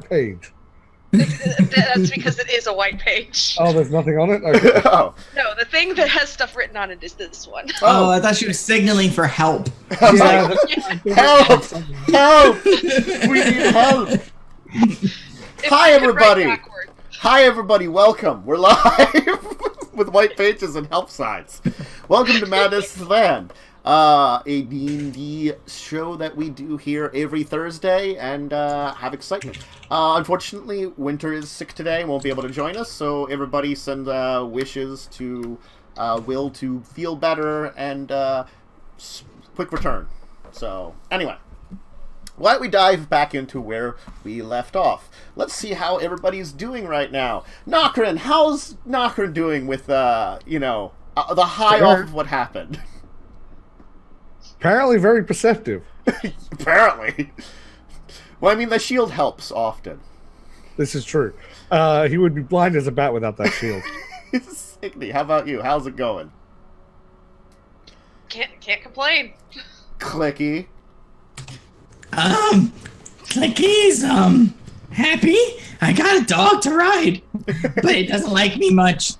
page? That's because it is a white page. Oh, there's nothing on it? Okay. Oh. No, the thing that has stuff written on it is this one. Oh, I thought she was signaling for help. I was Yeah, like, help! Help! We need help! Hi, everybody! Hi, everybody! Welcome! We're live with white pages and help signs. Welcome to Madness Land, a D&D show that we do here every Thursday and have excitement. Unfortunately, Winter is sick today and won't be able to join us, so everybody send wishes to Will to feel better and quick return. So, anyway. Why don't we dive back into where we left off? Let's see how everybody's doing right now. Nokren, how's Nokren doing with, the high off of what happened? Apparently very perceptive. Apparently. Well, I mean, the shield helps often. This is true. He would be blind as a bat without that shield. Signe, how about you? How's it going? Can't complain. Clicky. Clicky's, happy. I got a dog to ride, but it doesn't like me much.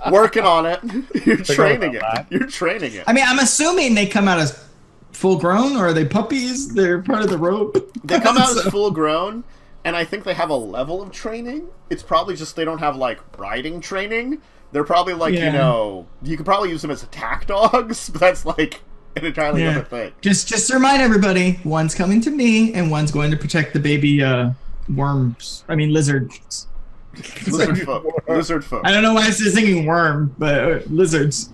Working on it. You're training it. You're training it. I mean, I'm assuming they come out as full grown, or are they puppies? They're part of the rope. They come out as full grown, and I think they have a level of training. It's probably just they don't have, like, riding training. They're probably, like, you could probably use them as attack dogs, but that's, like, an entirely other thing. Just to remind everybody, one's coming to me, and one's going to protect the baby lizards. Lizard folk. Lizard folk. I don't know why I was thinking worm, but lizards.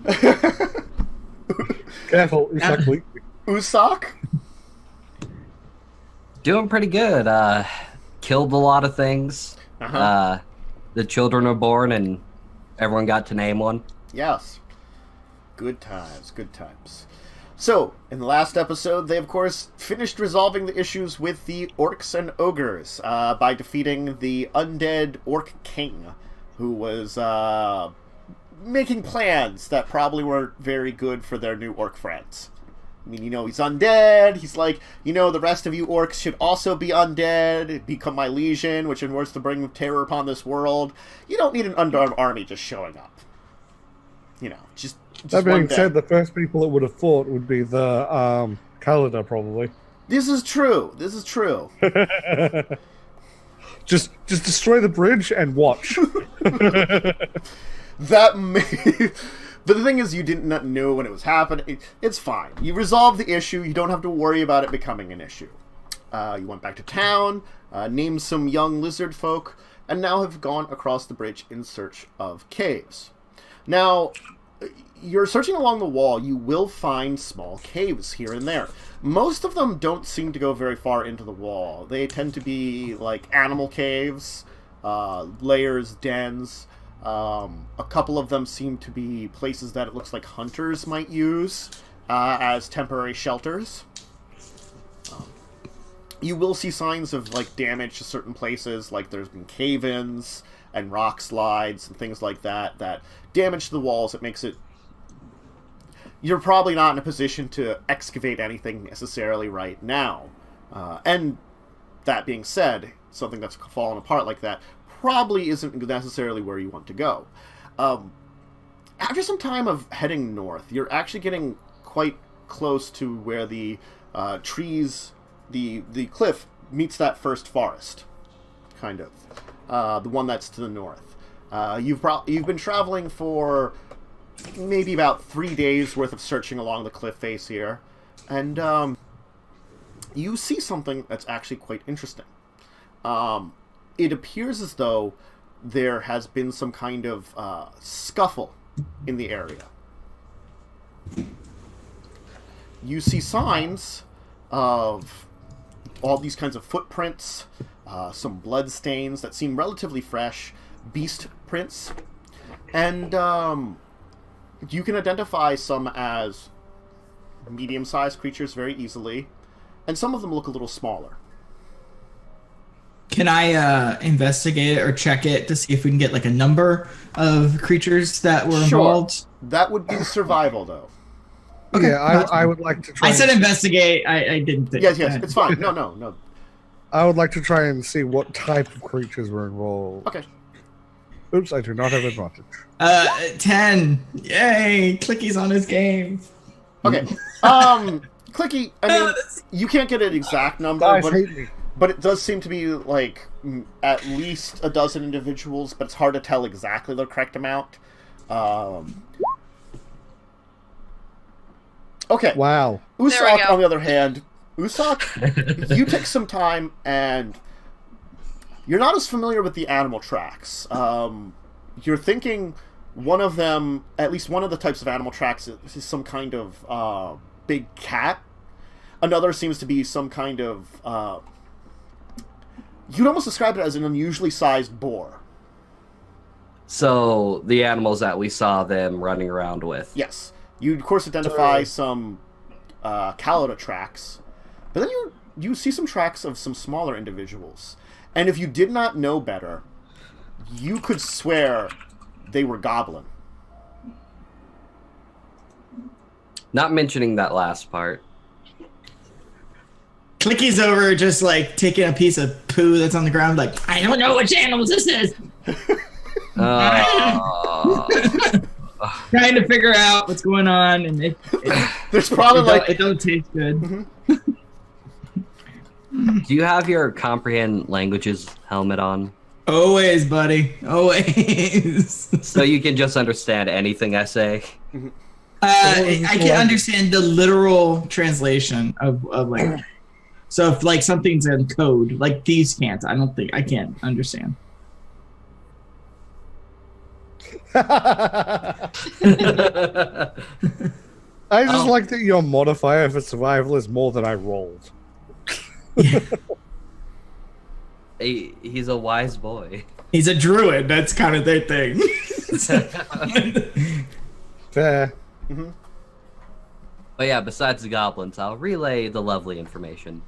Careful, Usak. Usak? Doing pretty good. Killed a lot of things. The children are born and everyone got to name one. Yes. Good times, good times. So, in the last episode, they, of course, finished resolving the issues with the orcs and ogres by defeating the undead orc king, who was making plans that probably weren't very good for their new orc friends. I mean, he's undead. He's like, the rest of you orcs should also be undead, become my legion, which in words to bring terror upon this world. You don't need an unarmed army just showing up. Just that being said, the first people that would have fought would be the Paladin, probably. This is true. This is true. just destroy the bridge and watch. But the thing is, you did not know when it was happening. It's fine. You resolved the issue. You don't have to worry about it becoming an issue. You went back to town, named some young lizard folk, and now have gone across the bridge in search of caves. Now, you're searching along the wall, you will find small caves here and there. Most of them don't seem to go very far into the wall. They tend to be like animal caves, layers, dens. A couple of them seem to be places that it looks like hunters might use as temporary shelters. You will see signs of like damage to certain places, like there's been cave-ins and rock slides and things like that damage to the walls. It makes it... You're probably not in a position to excavate anything necessarily right now. And that being said, something that's fallen apart like that probably isn't necessarily where you want to go. After some time of heading north, you're actually getting quite close to where the trees, the cliff, meets that first forest, kind of. The one that's to the north. You've been traveling for maybe about 3 days worth of searching along the cliff face here, and you see something that's actually quite interesting. It appears as though there has been some kind of scuffle in the area. You see signs of all these kinds of footprints, some blood stains that seem relatively fresh, beast prints, and you can identify some as medium-sized creatures very easily, and some of them look a little smaller. Can I investigate it or check it to see if we can get like a number of creatures that were involved? That would be survival, though. Okay, I would like to try. I said investigate. I didn't think. Yes, it's fine. No. I would like to try and see what type of creatures were involved. Okay. Oops, I do not have advantage. 10. Yay! Clicky's on his game. Okay. Clicky, I mean, you can't get an exact number, Guys hate me. but it does seem to be like at least a dozen individuals, but it's hard to tell exactly the correct amount. Okay. Wow. Usoc, on the other hand, Usoc, you take some time, and you're not as familiar with the animal tracks. You're thinking one of them, at least one of the types of animal tracks, is some kind of big cat. Another seems to be some kind of... you'd almost describe it as an unusually sized boar. So, the animals that we saw them running around with. Yes. You, of course, identify some Calida tracks, but then you see some tracks of some smaller individuals. And if you did not know better, you could swear they were goblin. Not mentioning that last part. Clicky's over just like taking a piece of poo that's on the ground, like, I don't know which animals this is. Trying to figure out what's going on, and there's probably it don't taste good. Mm-hmm. Do you have your comprehend languages helmet on? Always, buddy. Always. So you can just understand anything I say? I can understand the literal translation of like. So if like something's in code, like these can't. I can't understand. I just like that your modifier for survival is more than I rolled. He's a wise boy. He's a druid. That's kind of their thing. Fair. Mm-hmm. But yeah, besides the goblins, I'll relay the lovely information.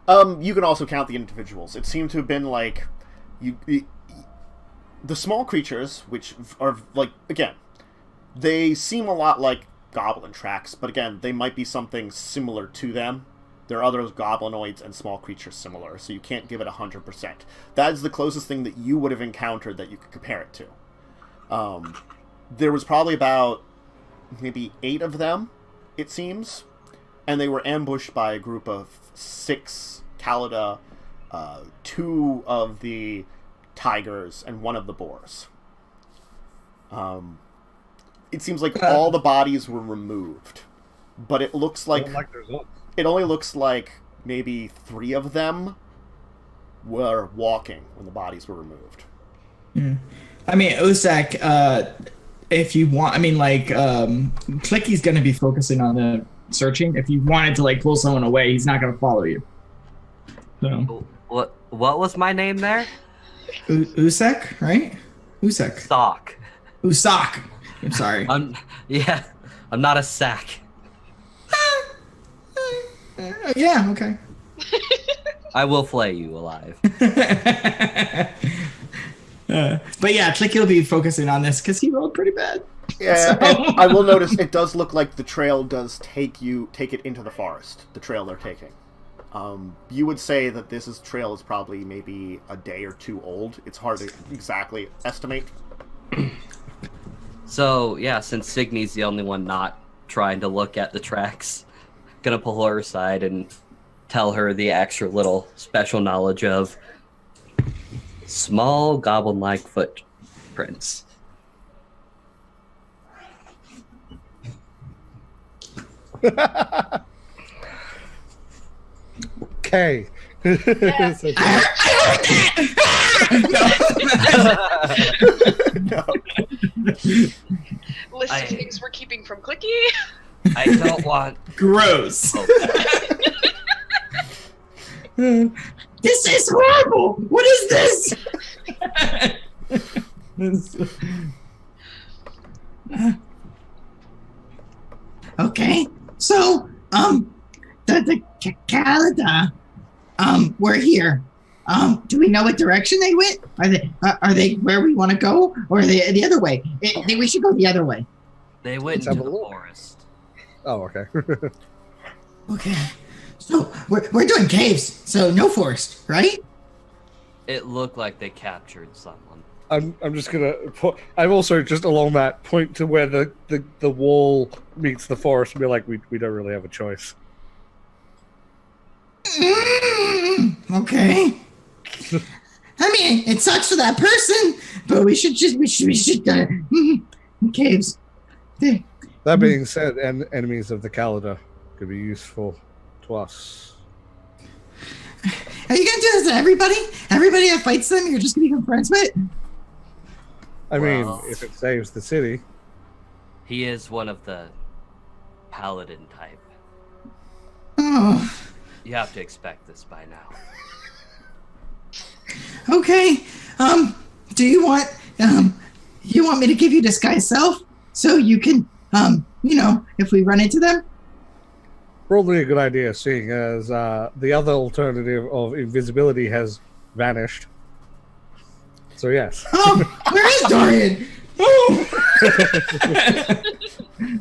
You can also count the individuals. It seemed to have been like the small creatures, which are like, again, they seem a lot like goblin tracks, but again, they might be something similar to them. There are other goblinoids and small creatures similar, so you can't give it 100%. That is the closest thing that you would have encountered that you could compare it to. There was probably about maybe 8 of them, it seems, and they were ambushed by a group of 6 Calida, 2 of the tigers, and 1 of the boars. It seems like all the bodies were removed, but it looks like it only looks like maybe 3 of them were walking when the bodies were removed. Yeah. I mean, Usak, if you want, I mean, like, Clicky's going to be focusing on the searching. If you wanted to, like, pull someone away, he's not going to follow you. So. What was my name there? Usak, right? Usak. Sock. Usak. I'm sorry. I'm not a sack. Yeah, okay. I will flay you alive. But yeah, Clicky will be focusing on this because he rolled pretty bad. Yeah, So. and I will notice it does look like the trail does take it into the forest. The trail they're taking. You would say that this trail is probably maybe a day or 2 old. It's hard to exactly estimate. So yeah, since Signe's the only one not trying to look at the tracks, gonna pull her aside and tell her the extra little special knowledge of small goblin-like footprints. Okay. No. List of things we're keeping from Clicky. I don't want... Gross. This is horrible. What is this? Okay, so the Calida, we're here. Do we know what direction they went? Are they where we want to go, or are they the other way? We should go the other way. They went Let's into have the a look. forest. Oh, okay. Okay, So we're doing caves, so no forest, right? It looked like they captured someone. I'm just gonna put. I'm also just along that point to where the wall meets the forest and be like, we don't really have a choice. Okay. I mean, it sucks for that person, but we should caves. That being said, enemies of the Calendar could be useful to us. Are you gonna do this to everybody? Everybody that fights them, you're just gonna become friends with? I mean, if it saves the city. He is one of the Paladin type. Oh. You have to expect this by now. Okay. Do you want me to give you disguise self so you can if we run into them? Probably a good idea, seeing as the other alternative of invisibility has vanished. So yes. Oh, where is Dorian?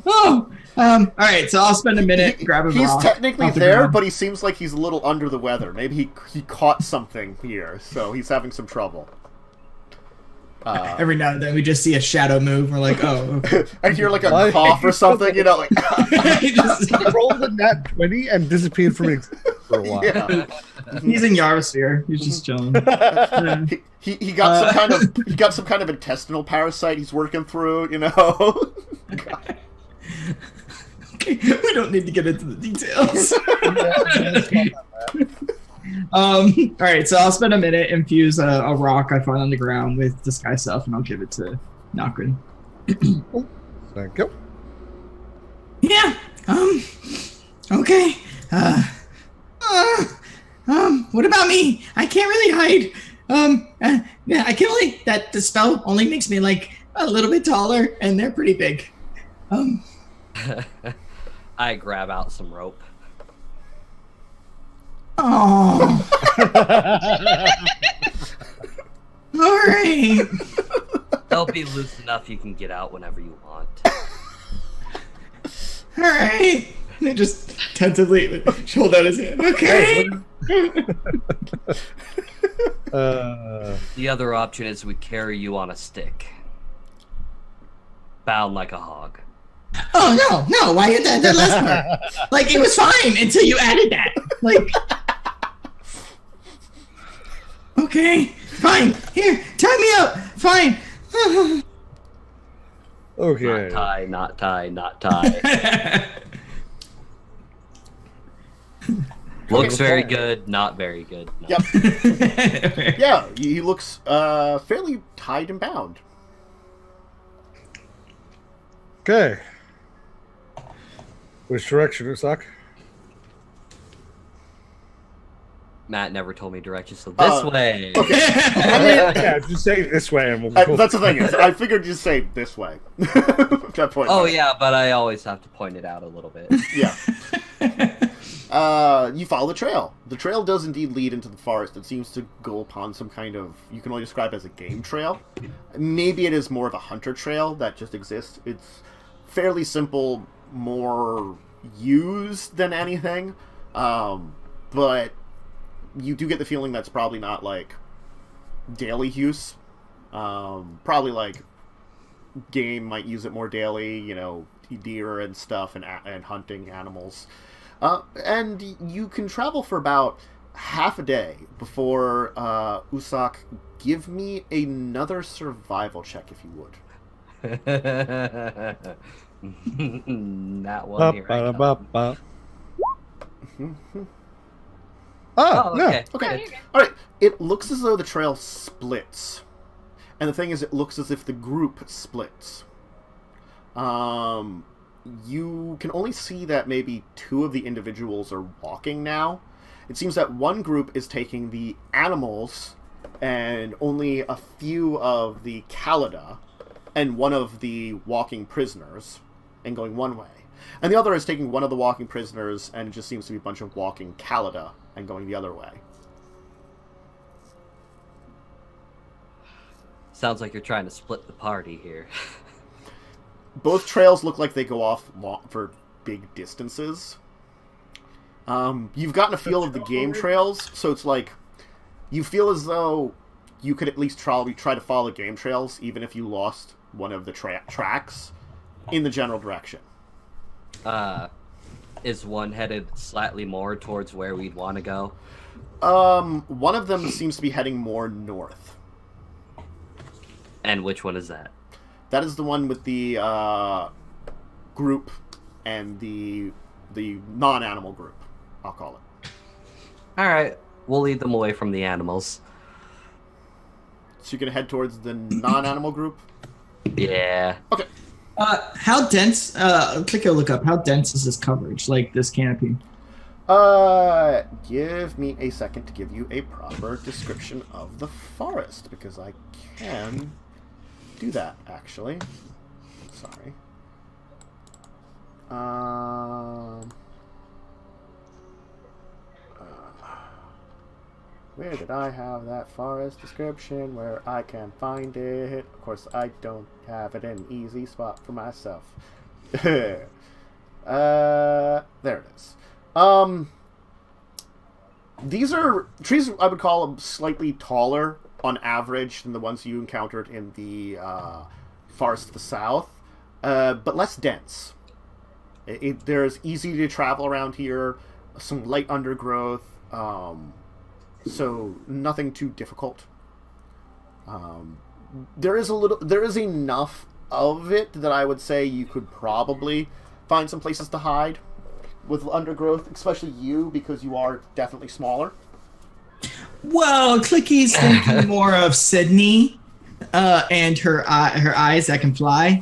Oh. All right. So I'll spend a minute grabbing. He's rock technically off the there, ground. but he seems like he's a little under the weather. Maybe he caught something here, so he's having some trouble. Every now and then we just see a shadow move. We're like, oh. Okay. I hear like a cough or something, like. He just- rolled a nat 20 and disappeared from it for a while. Yeah. He's in Yarsphere. He's just chilling. Yeah. He got some kind of intestinal parasite he's working through, God. Okay, we don't need to get into the details. All right, so I'll spend a minute, infuse a rock I find on the ground with disguise self, and I'll give it to Nokren. Thank you. Yeah. Okay. What about me? I can't really hide. Yeah, I can only the spell only makes me like a little bit taller, and they're pretty big. I grab out some rope. Oh. All right. They'll be loose enough you can get out whenever you want. All right. And just tentatively hold out his hand. Okay. The other option is we carry you on a stick. Bound like a hog. Oh, no. Why did that last part? Like, it was fine until you added that. Like, okay, fine. Here, tie me up. Fine. Okay. Not tie. Looks very good, not very good. No. Yep. Yeah, he looks fairly tied and bound. Okay. Which direction, Usak? Matt never told me directions, so this way. Okay. Yeah, just say it this way and we'll go. That's the thing is, I figured you'd say this way. That point. Oh yeah, but I always have to point it out a little bit. Yeah. You follow the trail. The trail does indeed lead into the forest. It seems to go upon some kind of, you can only describe as a game trail. Maybe it is more of a hunter trail that just exists. It's fairly simple, more used than anything. But you do get the feeling that's probably not like daily use. Probably like game might use it more daily, deer and stuff and hunting animals. And you can travel for about half a day before Usak, give me another survival check if you would. That one here. Okay. Okay. All right. It looks as though the trail splits, and the thing is, it looks as if the group splits. You can only see that maybe two of the individuals are walking now. It seems that one group is taking the animals, and only a few of the Kalida, and one of the walking prisoners, and going one way. And the other is taking one of the walking prisoners, and it just seems to be a bunch of walking Kalida, and going the other way. Sounds like you're trying to split the party here. Both trails look like they go off for big distances. You've gotten a feel of the game trails, so it's like you feel as though you could at least try to follow game trails, even if you lost one of the tracks in the general direction. Is one headed slightly more towards where we'd want to go? One of them seems to be heading more north. And which one is that? That is the one with the group and the non-animal group, I'll call it. Alright, we'll lead them away from the animals. So you're going to head towards the non-animal group? Yeah. Okay. How dense, click a look up, how dense is this coverage, like this canopy? Give me a second to give you a proper description of the forest, because I can do that, actually. Sorry. Where did I have that forest description where I can find it? Of course, I don't have it in an easy spot for myself. There it is. These are trees, I would call them slightly taller on average than the ones you encountered in the forest to the south, but less dense. There's easy to travel around here, some light undergrowth, so nothing too difficult. There is enough of it that I would say you could probably find some places to hide with undergrowth, especially you, because you are definitely smaller. Well, Clicky's thinking more of Signe, and her eyes that can fly.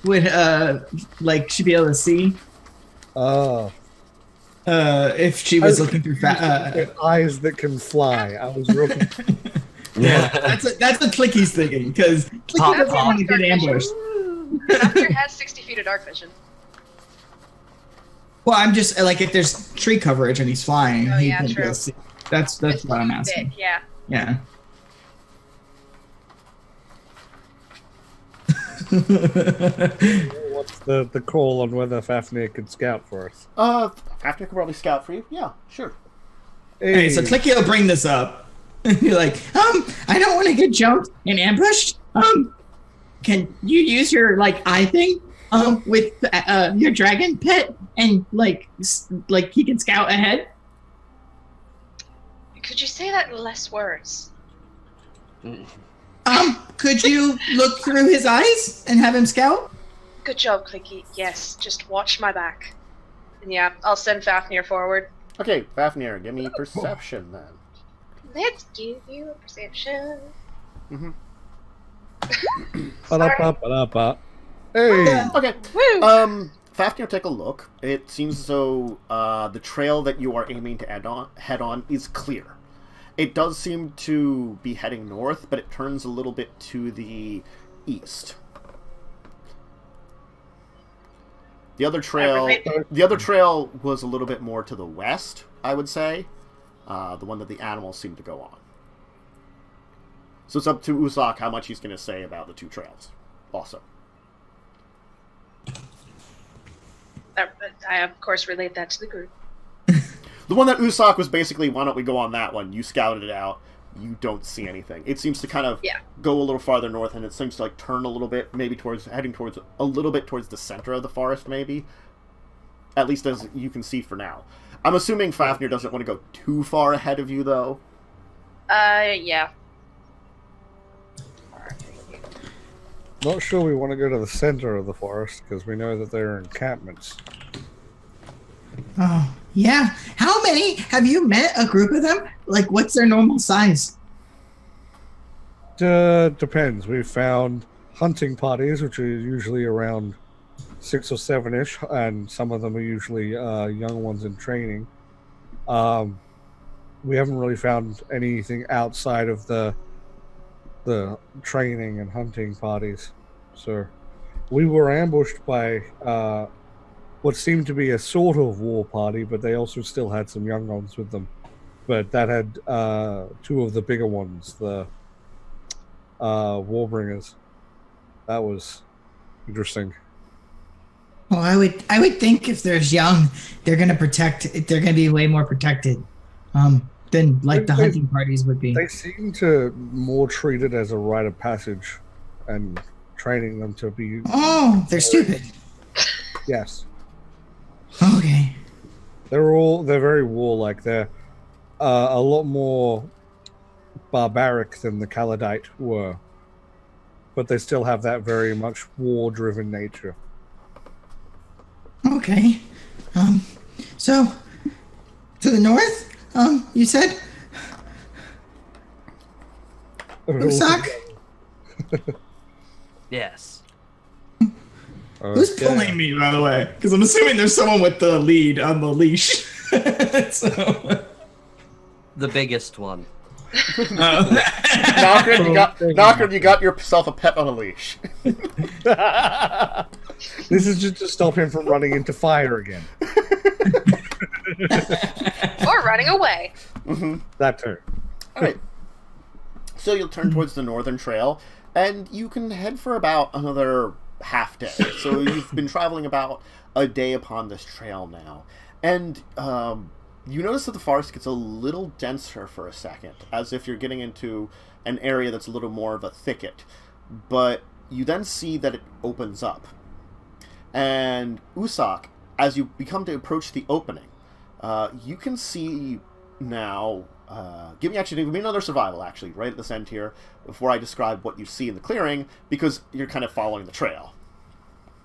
Would like she'd be able to see? Oh. If she was looking through eyes that can fly. I was real. Yeah, that's what Clicky's thinking, because Clicky doesn't want to get ambushed. Fafnir has 60 feet of dark vision. Well, I'm just like, if there's tree coverage and he's flying, Oh, he yeah, can true. go see. That's what I'm asking. Yeah. Yeah. What's the call on whether Fafnir could scout for us? Fafnir could probably scout for you. Yeah, sure. Hey, so Clicky will bring this up. You're like, I don't want to get jumped and ambushed. Can you use your eye thing with your dragon pet and like he can scout ahead? Could you say that in less words? Could you look through his eyes and have him scout? Good job, Clicky. Yes, just watch my back. And yeah, I'll send Fafnir forward. Okay, Fafnir, give me perception then. Let's give you a perception. Mm-hmm. Ba-da-ba-ba-da-ba. Hey! Okay. Woo! Fafnir, take a look. It seems as though the trail that you are aiming to head on is clear. It does seem to be heading north, but it turns a little bit to the east. The other trail was a little bit more to the west, I would say. The one that the animals seem to go on. So it's up to Uzak how much he's going to say about the two trails. Also. I, of course, relate that to the group. The one that Usak was basically, why don't we go on that one? You scouted it out. You don't see anything. It seems to kind of go a little farther north, and it seems to turn a little bit, maybe heading towards a little bit towards the center of the forest, maybe. At least as you can see for now. I'm assuming Fafnir doesn't want to go too far ahead of you, though. Yeah. Not sure we want to go to the center of the forest because we know that there are encampments. Oh, yeah. How many? Have you met a group of them? Like, what's their normal size? Depends. We've found hunting parties, which are usually around 6 or 7-ish, and some of them are usually young ones in training. We haven't really found anything outside of the training and hunting parties. So we were ambushed by what seemed to be a sort of war party, but they also still had some young ones with them. But that had 2 of the bigger ones, the Warbringers. That was interesting. Well, I would think if there's young, they're gonna be way more protected, than like the hunting parties would be. They seem to more treat it as a rite of passage, and training them to be. Oh, they're stupid. Yes. Okay. They're very warlike. They're a lot more barbaric than the Kaladite were, but they still have that very much war-driven nature. Okay. So to the north, you said? Usak? Yes. Who's pulling me, by the way? Because I'm assuming there's someone with the lead on the leash. So. The biggest one. Nokren, you got yourself a pet on a leash. This is just to stop him from running into fire again. Or running away. Mm-hmm. That too. All right. So you'll turn towards the northern trail, and you can head for about another half day. So you've been traveling about a day upon this trail now, and you notice that the forest gets a little denser for a second, as if you're getting into an area that's a little more of a thicket. But you then see that it opens up. And Usak, as you become to approach the opening, you can see now... give me another survival, actually, right at this end here, before I describe what you see in the clearing, because you're kind of following the trail.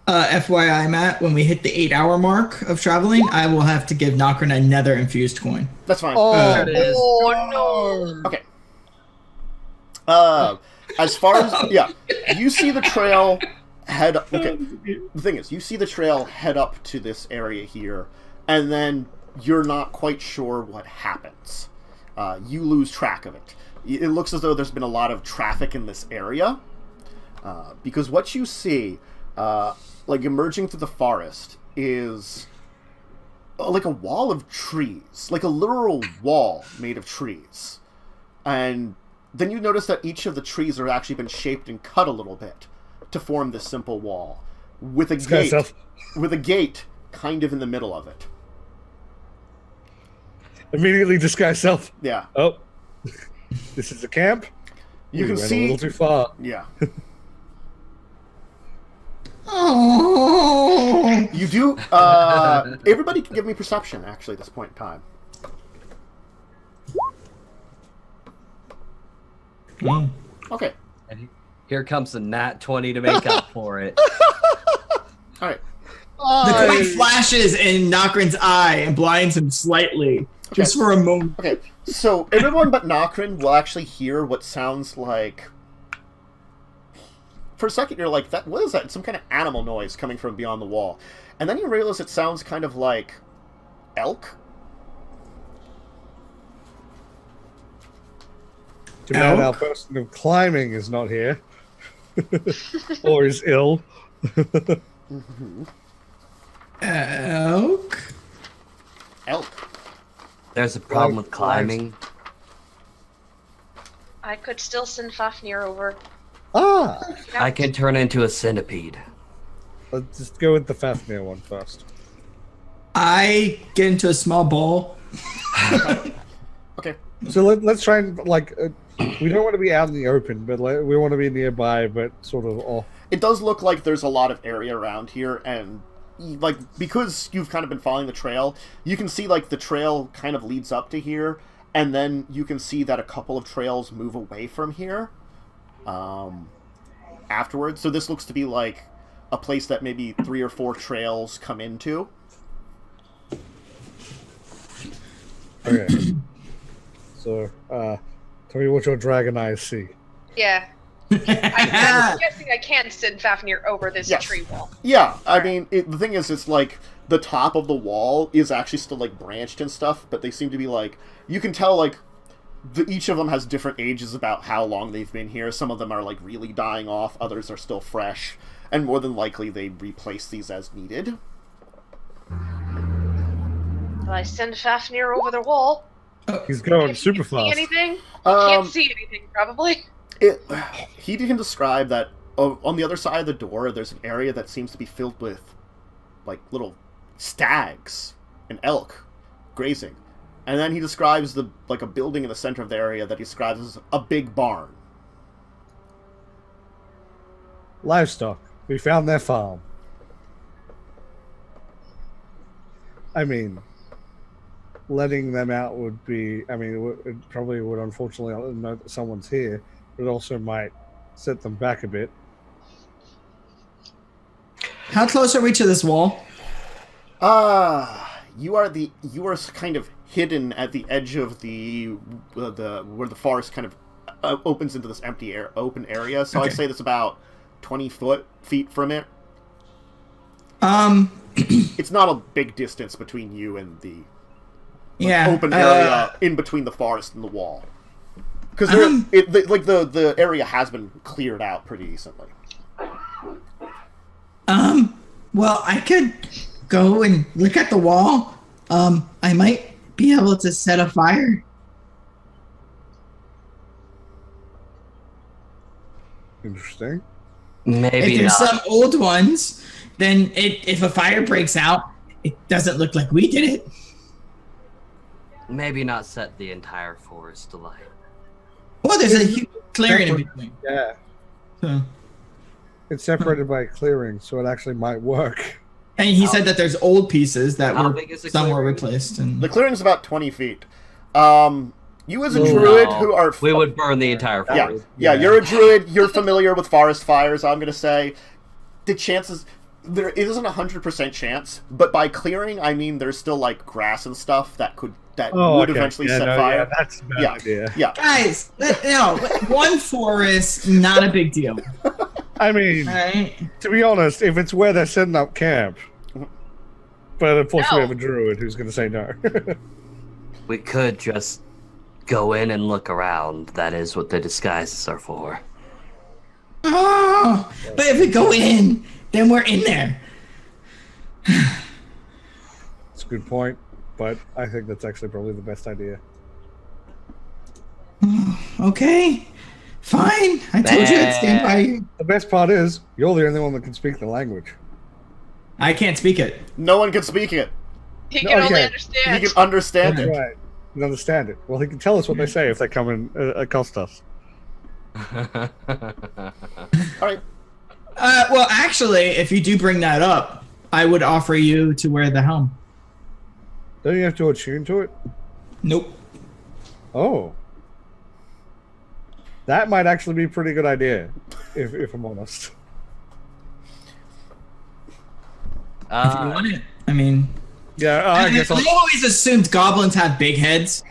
FYI, Matt, when we hit the 8-hour mark of traveling, I will have to give Nokren another infused coin. That's fine. There it is. Oh, no. Okay. As far as... Yeah, you see the trail head... Okay, the thing is, you see the trail head up to this area here, and then you're not quite sure what happens. You lose track of it. It looks as though there's been a lot of traffic in this area, because what you see... like emerging through the forest is like a wall of trees, like a literal wall made of trees. And then you notice that each of the trees are actually been shaped and cut a little bit to form this simple wall, with a gate kind of in the middle of it. Immediately disguise self. Yeah. Oh, this is a camp. You can went see a little too far. Yeah. Oh. You do. Everybody can give me perception, actually, at this point in time. Okay. And here comes the nat 20 to make up for it. All right. The coin flashes in Nokren's eye and blinds him slightly, just for a moment. Okay. So everyone but Nokren will actually hear what sounds like. For a second, you're like, "What is that? Some kind of animal noise coming from beyond the wall," and then you realize it sounds kind of like elk. Too bad our person of climbing is not here, or is ill. Elk. There's a problem with climbing. I could still send Fafnir over. Ah, I can turn into a centipede. let's just go with the Fafnir one first. I get into a small bowl. Okay. So let's try and we don't want to be out in the open, but we want to be nearby, but sort of off. It does look like there's a lot of area around here, and because you've kind of been following the trail, you can see the trail kind of leads up to here, and then you can see that a couple of trails move away from here afterwards. So this looks to be like a place that maybe 3 or 4 trails come into. Okay. So, tell me what your dragon eyes see. Yeah. I'm guessing I can send Fafnir over this tree wall. Yeah, I mean, the thing is, it's like the top of the wall is actually still branched and stuff, but they seem to be you can tell each of them has different ages about how long they've been here. Some of them are really dying off, others are still fresh, and more than likely they replace these as needed. Well, I send Fafnir over the wall. He's going If super you can fast. See anything? Can't see anything, probably. He can describe that on the other side of the door, there's an area that seems to be filled with like little stags and elk grazing. And then he describes a building in the center of the area that he describes as a big barn. Livestock. We found their farm. I mean, letting them out would be... I mean, it probably would unfortunately know that someone's here, but it also might set them back a bit. How close are we to this wall? You are kind of hidden at the edge of the where the forest kind of opens into this open area. So Okay. I'd say that's about 20 feet from it. It's not a big distance between you and the open area in between the forest and the wall. Because the area has been cleared out pretty decently. Well, I could go and look at the wall. I might be able to set a fire. Interesting. Maybe If there's not. some old ones, then if a fire breaks out, it doesn't look like we did it. Maybe not set the entire forest alight. Well, there's a huge clearing in between. Yeah. So. It's separated by a clearing, so it actually might work. And he said that there's old pieces that How were big is the some were clearing? replaced. And The clearing's about 20 feet. You as a druid No, who are... we would burn the entire Yeah, forest. yeah, you're a druid. You're familiar with forest fires, I'm going to say. The chances... There isn't 100% chance, but by clearing, I mean there's still, like, grass and stuff that would eventually set fire. Yeah, that's a bad Yeah. idea. Yeah. guys, one forest, not a big deal. I mean, All right. to be honest, if it's where they're setting up camp, but unfortunately No. we have a druid who's going to say no. We could just go in and look around. That is what the disguises are for. Oh, but if we go in, then we're in there. It's a good point, but I think that's actually probably the best idea. Okay, fine. I told you I'd stand by you. The best part is, you're the only one that can speak the language. I can't speak it. No one can speak it. He can only Okay. He understand. can understand That's it. right. You can understand it. Well, he can tell us what they say if they come and accost us. All right. Well, actually, if you do bring that up, I would offer you to wear the helm. Don't you have to attune to it? Nope. Oh. That might actually be a pretty good idea, if I'm honest. If you want it. I mean, Yeah, I guess I'll... I always assumed goblins have big heads,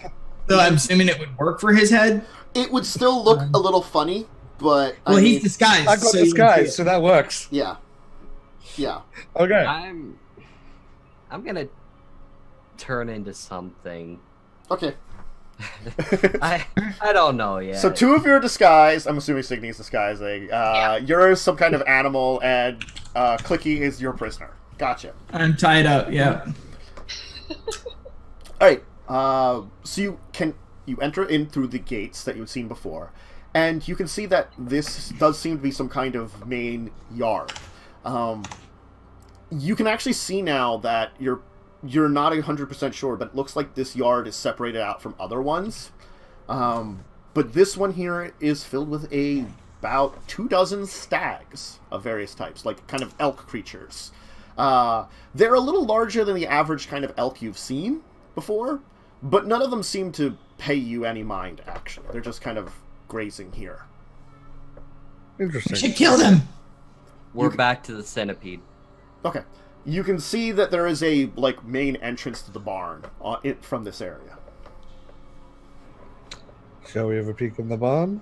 so I'm assuming it would work for his head. It would still look a little funny, but... Well, I mean, he's disguised. I've got so you can see disguise, it. so that works. Yeah. Yeah. Okay. I'm gonna turn into something. Okay. I don't know yet. So two of your disguise, I'm assuming Signe's disguising. You're some kind of animal, and Clicky is your prisoner. Gotcha. I'm tied up. Yeah. Alright, so you enter in through the gates that you've seen before, and you can see that this does seem to be some kind of main yard. You can actually see now that you're not 100% sure, but it looks like this yard is separated out from other ones. But this one here is filled with about 24 stags of various types, like kind of elk creatures. They're a little larger than the average kind of elk you've seen before, but none of them seem to pay you any mind, actually. They're just kind of grazing here. We Interesting. should kill them. We're back to the centipede. Okay. You can see that there is a, main entrance to the barn from this area. Shall we have a peek in the barn?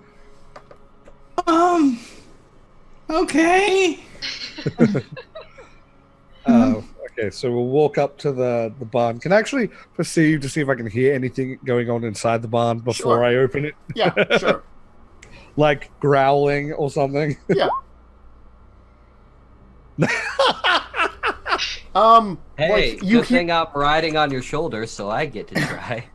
Okay. Okay, so we'll walk up to the barn. Can I actually perceive to see if I can hear anything going on inside the barn before Sure. I open it? Yeah, sure. Like growling or something? Yeah. Hey, you good thing I'm riding on your shoulder, so I get to try.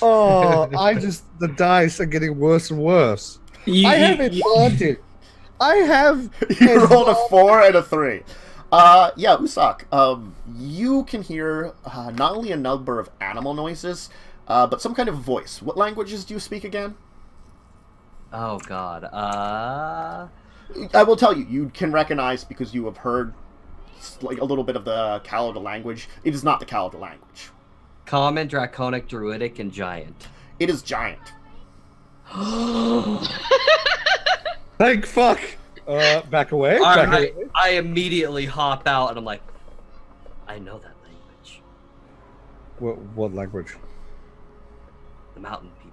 Oh, the dice are getting worse and worse. I have advantage. I have... You rolled a 4 and a 3. Yeah, Usak. You can hear not only a number of animal noises, but some kind of voice. What languages do you speak again? Oh God. I will tell you, you can recognize because you have heard like a little bit of the Kalida language. It is not the Kalida language. Common, Draconic, Druidic, and Giant. It is giant. Thank fuck. Back away. All Back right, away. I immediately hop out and I'm like, I know that language. What language? The mountain people.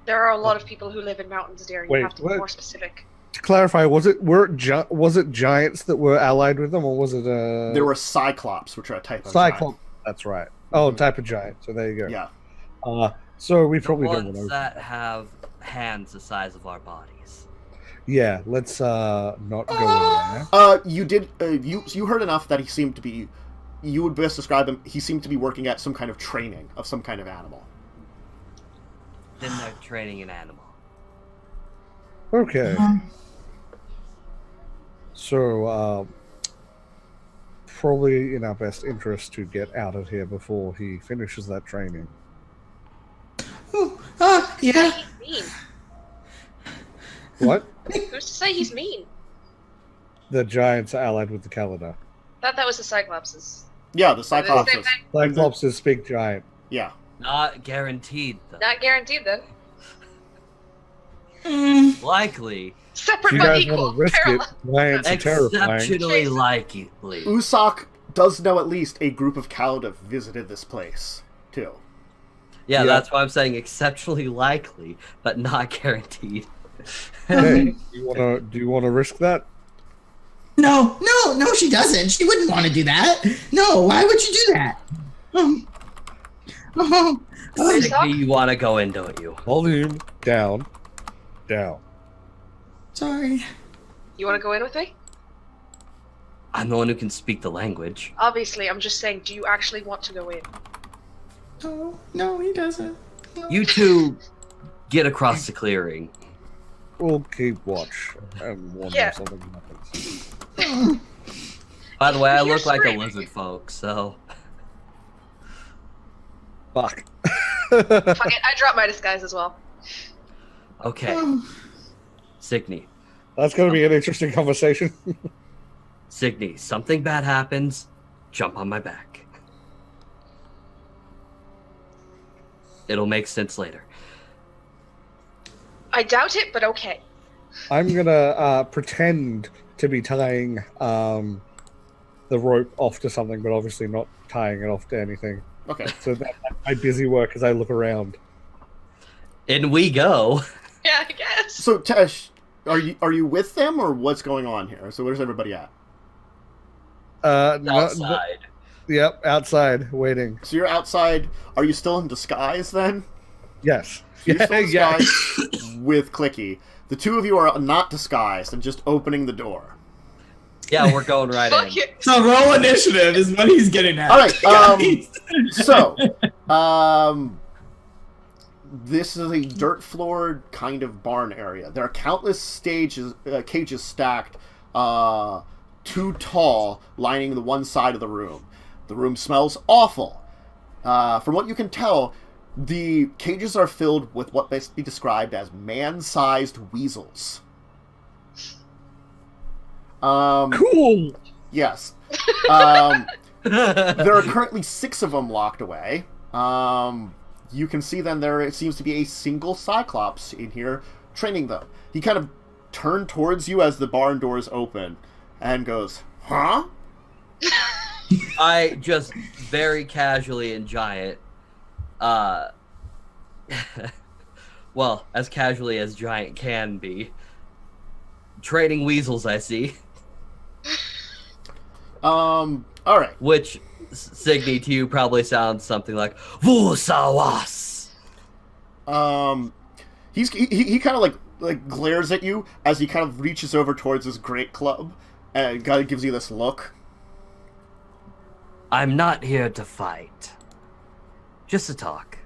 There are a lot of people who live in mountains, dear. You Wait, have to be what? more specific. To clarify, was it giants that were allied with them, or was it There were cyclops, which are a type of cyclops? That's right. Oh, type of giant. So there you go. giant. So we The probably don't ones know. that have hands the size of our bodies. Yeah, let's not go in there. You did. You heard enough that he seemed to be. You would best describe him. He seemed to be working at some kind of training of some kind of animal. Then they're training an animal. Okay. So, probably in our best interest to get out of here before he finishes that training. Yeah. He's mean. What? Who's to say he's mean? The giants are allied with the Kalida. Thought that was the Cyclopses. Yeah, the cyclops. Same thing? Cyclops is big giant. Yeah. Not guaranteed, though. Not guaranteed then. Likely. Separate You but guys equal. want to risk it? Parallel. Giants are terrifying. Exceptionally likely. Usak does know at least a group of Kalida visited this place too. Yeah, Yeah. that's why I'm saying exceptionally likely, but not guaranteed. Hey, do you want to risk that? No, she doesn't. She wouldn't want to do that. No, why would you do that? Signe, you want to go in, don't you? Volume down, down. Sorry. You want to go in with me? I'm the one who can speak the language. Obviously, I'm just saying, do you actually want to go in? No, he doesn't. No. You two get across the clearing. We'll keep watch and warn Yeah. if something happens. By the way, I You're look like a screaming. lizard folk, so... Fuck. Fuck it, I dropped my disguise as well. Okay, Signe. That's going to be an interesting conversation. Signe, something bad happens, jump on my back. It'll make sense later. I doubt it, but okay. I'm gonna pretend to be tying the rope off to something, but obviously not tying it off to anything. Okay. So that's my busy work as I look around. In we go. Yeah, I guess. So Tesh, are you with them or what's going on here? So where's everybody at? Outside. Yep, outside waiting. So you're outside. Are you still in disguise then? Yes. You're still in Yeah. disguise with Clicky. The two of you are not disguised and just opening the door. Yeah, we're going right Fuck in. it. So roll initiative is what he's getting at. All right. Guys. So, this is a dirt-floored kind of barn area. There are countless cages stacked, too tall, lining the one side of the room. The room smells awful. From what you can tell, the cages are filled with what best be described as man-sized weasels. Cool. Yes. There are currently 6 of them locked away. You can see then there seems to be a single Cyclops in here training them. He kind of turned towards you as the barn doors open and goes, "Huh?" I just very casually and giant, well, as casually as giant can be, training weasels, I see. All right. Which, Signe, to you probably sounds something like Vusawas. He kind of like glares at you as he kind of reaches over towards his great club and kind of gives you this look. I'm not here to fight. Just to talk.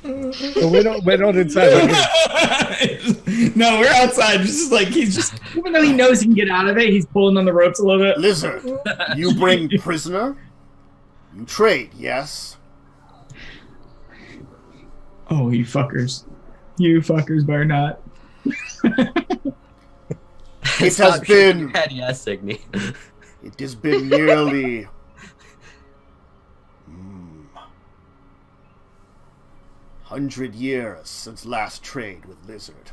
So we're not inside. No, we're outside. Just like even though he knows he can get out of it, he's pulling on the ropes a little bit. Lizard, you bring prisoner? You trade, yes? Oh, you fuckers. You fuckers better not. It has been... Yes, Signe. It has been nearly... 100 years since last trade with Lizard.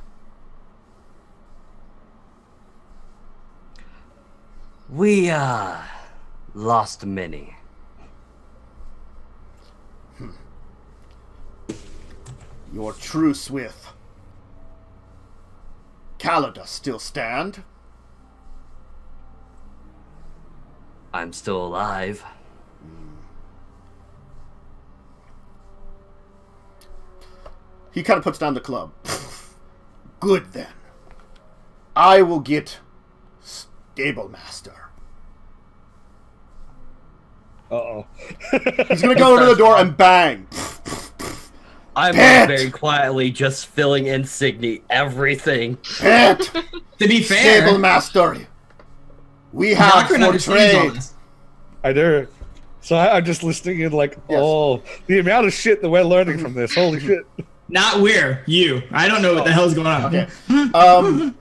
We, lost many. Your truce with Calada still stand? I'm still alive. He kind of puts down the club. Good then. I will get stablemaster. Uh-oh. He's gonna go into the door and bang. I'm Pet! very quietly just filling in Signe everything. Pet! To be fair, Stablemaster. We have Nokren for understands all trade. this. I do. So I'm just listening in like, Yes. oh, the amount of shit that we're learning from this. Holy shit. Not we're you. I don't know what the hell's going on. Okay.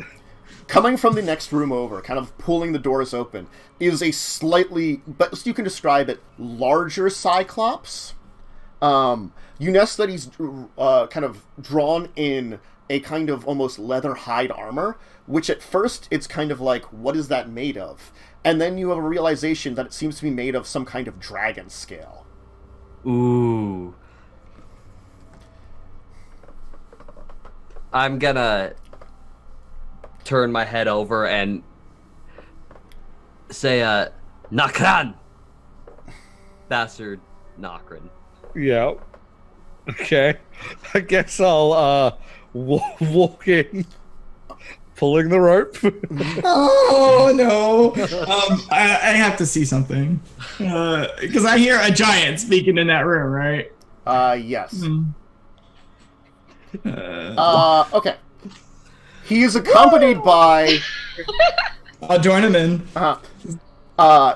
Coming from the next room over, kind of pulling the doors open, is a slightly, but you can describe it, larger Cyclops. You notice that he's kind of drawn in a kind of almost leather hide armor, which at first it's kind of like, what is that made of? And then you have a realization that it seems to be made of some kind of dragon scale. Ooh. I'm gonna turn my head over and say, Nokren! Bastard Nokren. Yeah. Okay. I guess I'll walk in, pulling the rope. Oh no! I have to see something because I hear a giant speaking in that room, right? Yes. Mm. Okay. He is accompanied by... I'll join him in.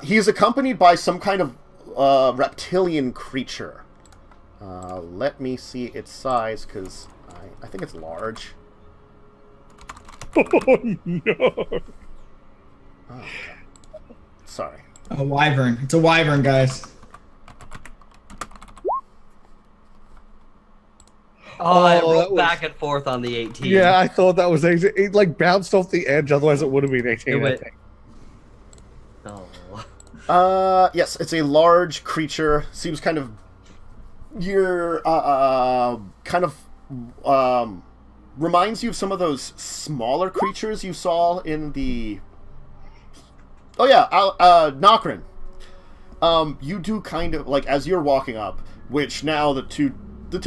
He is accompanied by some kind of reptilian creature. Let me see its size, because I think it's large. Oh, no. Oh, okay. Sorry. A wyvern. It's a wyvern, guys. Oh, I that rolled was- back and forth on the 18. Yeah, I thought that was 18. It like bounced off the edge, otherwise it would have been 18. It I went- think. Oh. Yes, it's a large creature. Seems kind of... You're, kind of, reminds you of some of those smaller creatures you saw in the... Oh yeah, Nokren. You do kind of, like, as you're walking up, which now the two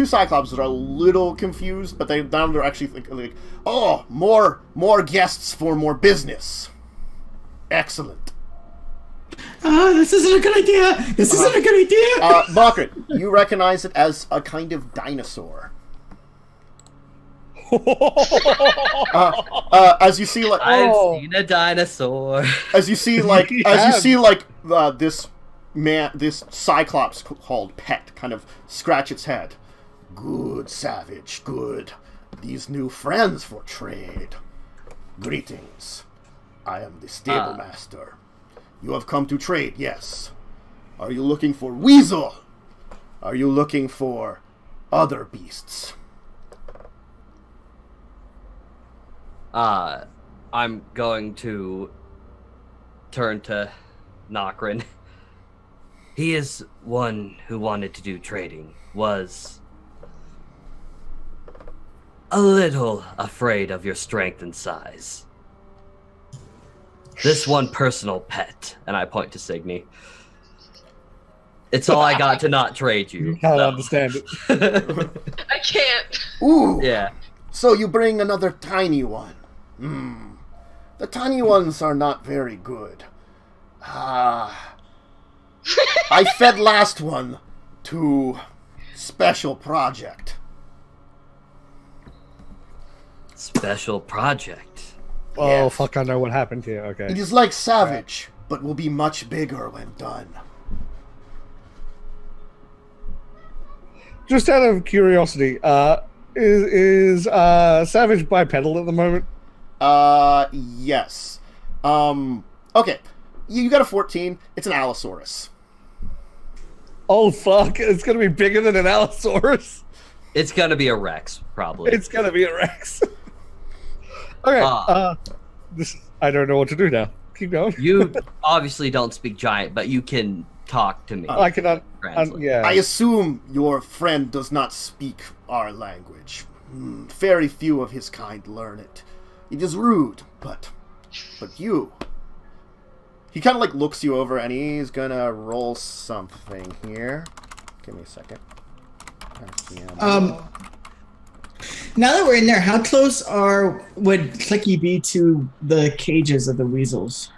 Cyclops are a little confused, but now they're actually thinking, like, oh, more guests for more business. Excellent. This isn't a good idea. This isn't a good idea. Nokren, you recognize it as a kind of dinosaur. As you see, like, I've seen a dinosaur. as you see, like, this Cyclops called Pet kind of scratch its head. Good, savage, good. These new friends for trade. Greetings. I am the stablemaster. You have come to trade, yes. Are you looking for weasel? Are you looking for other beasts? I'm going to turn to Nokren. He is one who wanted to do trading, was a little afraid of your strength and size. This one personal pet, and I point to Signe. It's all I got to not trade you. Can't so. understand it. I can't. Ooh! Yeah. So you bring another tiny one. The tiny ones are not very good. I fed last one to special project. Special project. Oh, Yes. fuck, I know what happened here. Okay. It is like Savage, but will be much bigger when done. Just out of curiosity, is Savage bipedal at the moment? Yes. Okay. You got a 14. It's an Allosaurus. Oh, fuck. It's going to be bigger than an Allosaurus. It's gonna be a Rex, probably. It's going to be a Rex. Okay. I don't know what to do now. Keep going. You obviously don't speak giant, but you can talk to me. I cannot. Translate. Yeah. I assume your friend does not speak our language. Very few of his kind learn it. It is rude, but you. He kind of like looks you over, and he's gonna roll something here. Give me a second. Now that we're in there, how close would Clicky be to the cages of the weasels?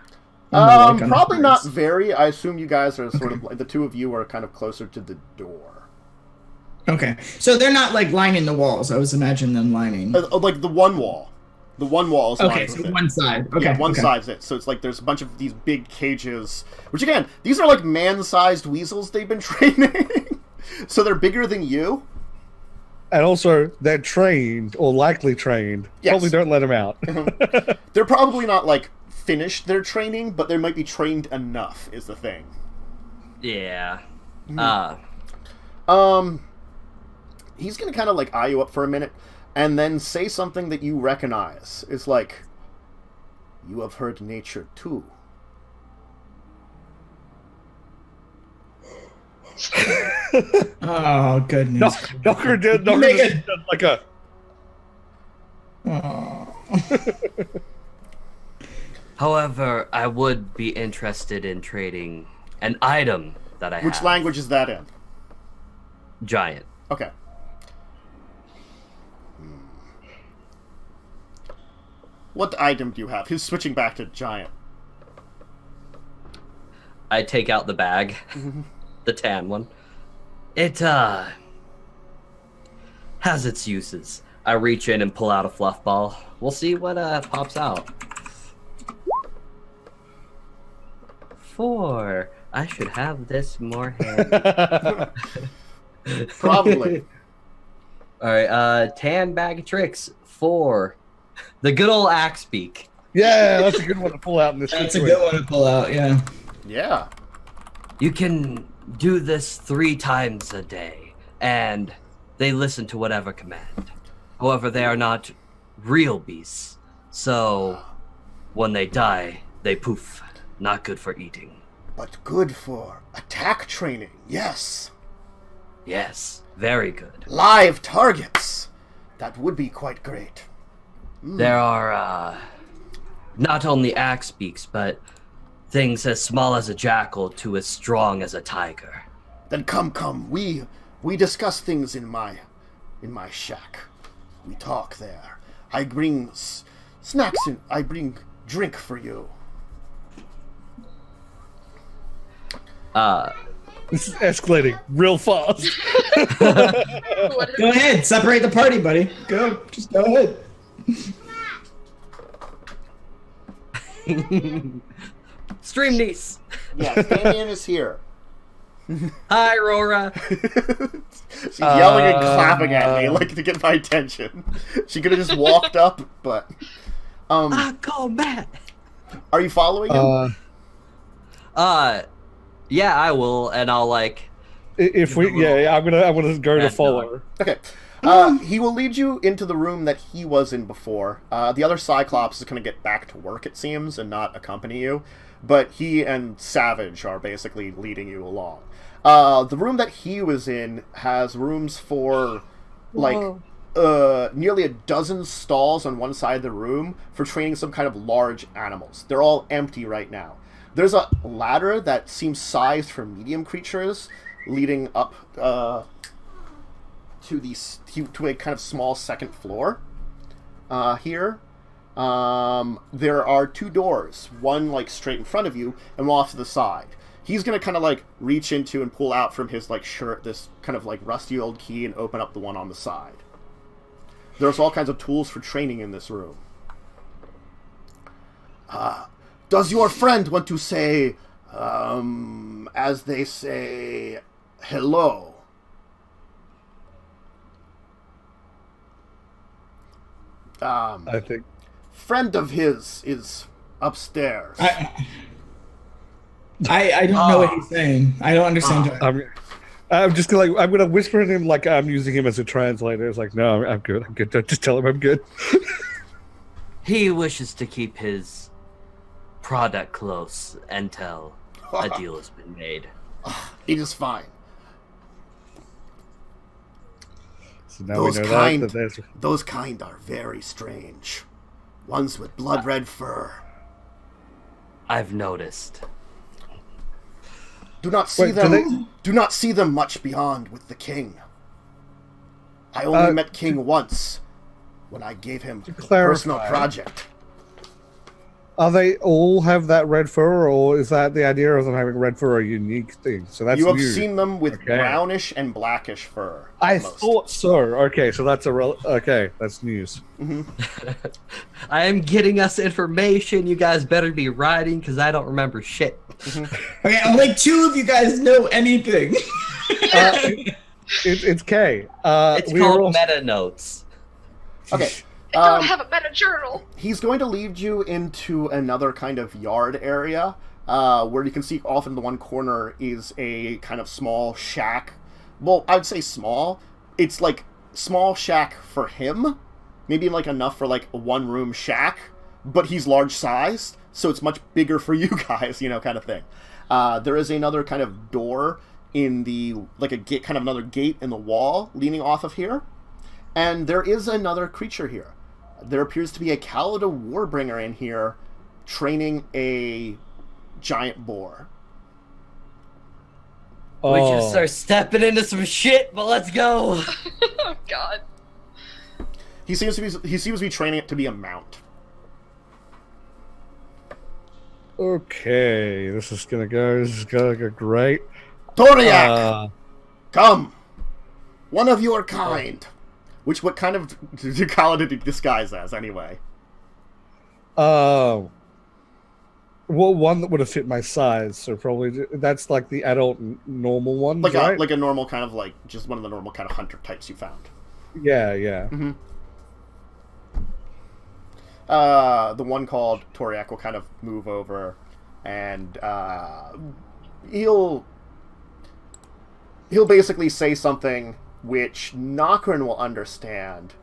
On the Probably not sides? very. I assume you guys are sort of like the two of you are kind of closer to the door. Okay, so they're not like lining the walls. I was imagining them lining. Like the one wall. The one wall is Okay, lined so with it. one side. Okay, Yeah, one okay. side's it. So it's like there's a bunch of these big cages, which again, these are like man-sized weasels they've been training. So they're bigger than you. And also, they're trained, or likely trained. Yes. Probably don't let them out. They're probably not like finished their training, but they might be trained enough is the thing. Yeah. He's gonna kind of like eye you up for a minute, and then say something that you recognize. It's like, you have heard nature too. Oh goodness. Nokren did like a. However, I would be interested in trading an item that I have. Which language is that in? Giant. Okay. What item do you have? He's switching back to giant. I take out the bag, the tan one. It has its uses. I reach in and pull out a fluff ball. We'll see what pops out. 4. I should have this more handy. Probably. All right, tan bag of tricks. 4. The good old axe beak. Yeah, that's a good one to pull out in this That's a situation. good one to pull out. Yeah. Yeah. You can do this 3 times a day, and they listen to whatever command. However, they are not real beasts, so when they die, they poof. Not good for eating. But good for attack training. Yes. Yes, very good. Live targets. That would be quite great. There are not only axe beaks, but things as small as a jackal to as strong as a tiger. Then come. We discuss things in my shack. We talk there. I bring snacks and I bring drink for you. This is escalating real fast. What is- Go ahead. Separate the party, buddy. Go. Just go ahead. Stream niece. Yes, Damien is here. Hi, Rora. She's yelling and clapping at me like to get my attention. She could have just walked up, but Call Matt. are you following him? Yeah, I will, and I'll like. If we, yeah, I'm gonna go to Red follow. Okay. He will lead you into the room that he was in before. The other Cyclops is going to get back to work, it seems, and not accompany you. But he and Savage are basically leading you along. The room that he was in has rooms for, like, nearly a dozen stalls on one side of the room for training some kind of large animals. They're all empty right now. There's a ladder that seems sized for medium creatures leading up to a kind of small second floor here. There are 2 doors, one like straight in front of you and one off to the side. He's gonna kind of like reach into and pull out from his like shirt this kind of like rusty old key and open up the one on the side. There's all kinds of tools for training in this room. Does your friend want to say, as they say, hello? I think. Friend of his is upstairs. I don't know what he's saying. I don't understand. I'm just gonna I'm gonna whisper to him like I'm using him as a translator. It's like, no, I'm good. I'm good. Just tell him I'm good. He wishes to keep his product close until a deal has been made. It is fine. So now we know that there's... Those kind are very strange. Ones with blood red fur. I've noticed. Do not see Do not see them much beyond with the king. I only met King once, when I gave him a personal project. Are they all have that red fur, or is that the idea of them having red fur a unique thing? So that's you have new. seen them with brownish and blackish fur. I thought so. Okay, so that's okay. That's news. I am getting us information. You guys better be writing because I don't remember shit. Okay, only 2 of you guys know anything. It's K. It's called meta notes. Okay. I don't have a meta journal. He's going to lead you into another kind of yard area, where you can see off in the one corner is a kind of small shack. Well, I would say small. It's like small shack for him, maybe like enough for like a one-room shack, but he's large sized, so it's much bigger for you guys, kind of thing. There is another kind of door in the like a gate, kind of another gate in the wall leaning off of here, and there is another creature here. There appears to be a Kalida Warbringer in here training a giant boar. We just are stepping into some shit, but let's go. Oh God. He seems to be training it to be a mount. Okay, this is gonna go great. Toriak! Come! One of your kind! What kind of Kalida did you disguise as, anyway? Well, one that would have fit my size, so probably that's like the adult normal one, right? Like a normal kind of like just one of the normal kind of hunter types you found. Yeah. Mm-hmm. The one called Toriak will kind of move over, and he'll basically say something which Nokren will understand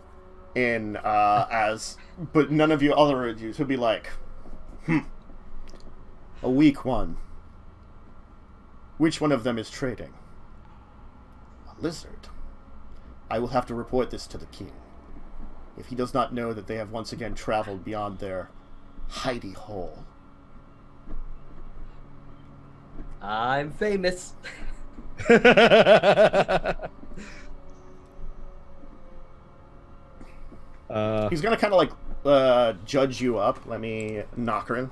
but none of you other Jews will be like, a weak one. Which one of them is trading? A lizard. I will have to report this to the king. If he does not know that they have once again traveled beyond their hidey hole. I'm famous. He's gonna kind of like judge you up. Let me Nokren.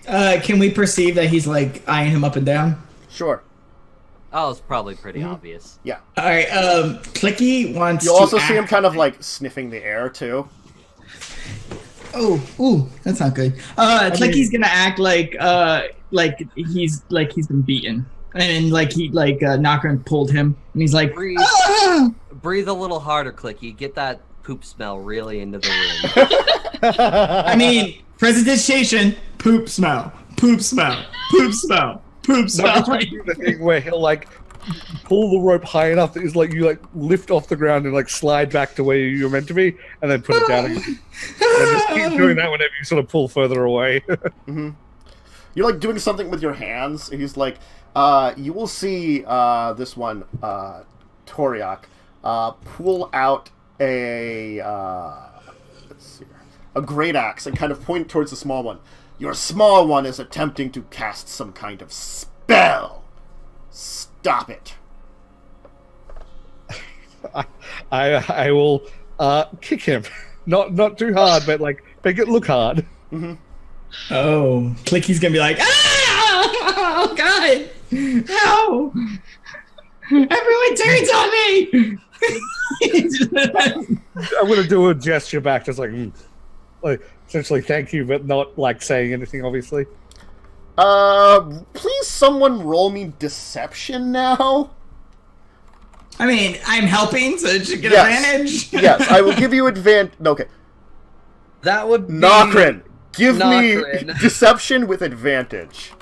Can we perceive that he's like eyeing him up and down? Sure. Oh, it's probably pretty obvious. Yeah. All right. Clicky wants. You'll to also see act him kind of like sniffing the air too. Oh, ooh, that's not good. Clicky's gonna act like he's been beaten, and Nokren pulled him, and he's like, Breathe a little harder, Clicky. Get that poop smell really into the room. I mean, presentation, poop smell, poop smell, poop smell, poop smell. No, do the thing where he'll like pull the rope high enough that is like you like lift off the ground and like slide back to where you're meant to be, and then put it down again. And just keep doing that whenever you sort of pull further away. Mm-hmm. You're like doing something with your hands. And he's like, you will see this one, Toriak, pull out a let's see here, a great axe and kind of point towards the small one. Your small one is attempting to cast some kind of spell. Stop it. I will kick him, not too hard, but like make it look hard. Mm-hmm. Oh, Clicky's gonna be like, oh God, how? Everyone turns on me. I'm gonna do a gesture back, just like essentially thank you, but not like saying anything, obviously. Please someone roll me deception now. I mean, I'm helping, so it should get Yes. advantage. Yes, I will give you advantage. Okay. That would be Nokren, give me Nokren. deception with advantage.